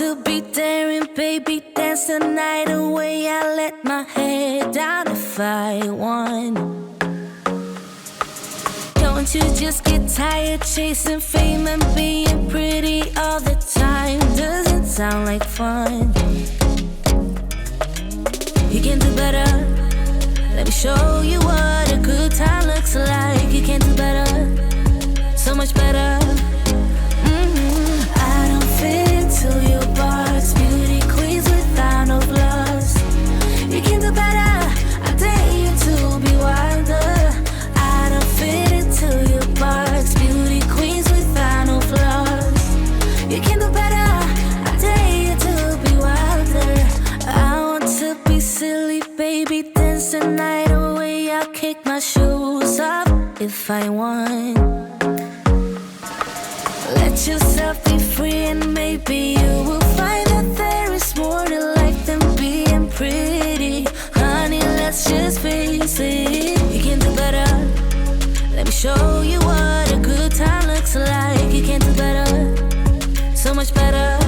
to be daring, baby, dance the night away. I let my head down if I won. Don't you just get tired chasing fame and being pretty all the time? Doesn't sound like fun. You can do better. Let me show you what a good time looks like. You can do better, so much better. I don't fit into your box. Beauty queens without no flaws. You can do better. I dare you to be wilder. I don't fit into your box. Beauty queens without no flaws. You can do better. I dare you to be wilder. I want to be silly, baby, dance the night away. I'll kick my shoes off if I want. Let yourself be free and maybe you will find that there is more to life than being pretty. Honey, let's just face it. You can do better. Let me show you what a good time looks like. You can do better, so much better.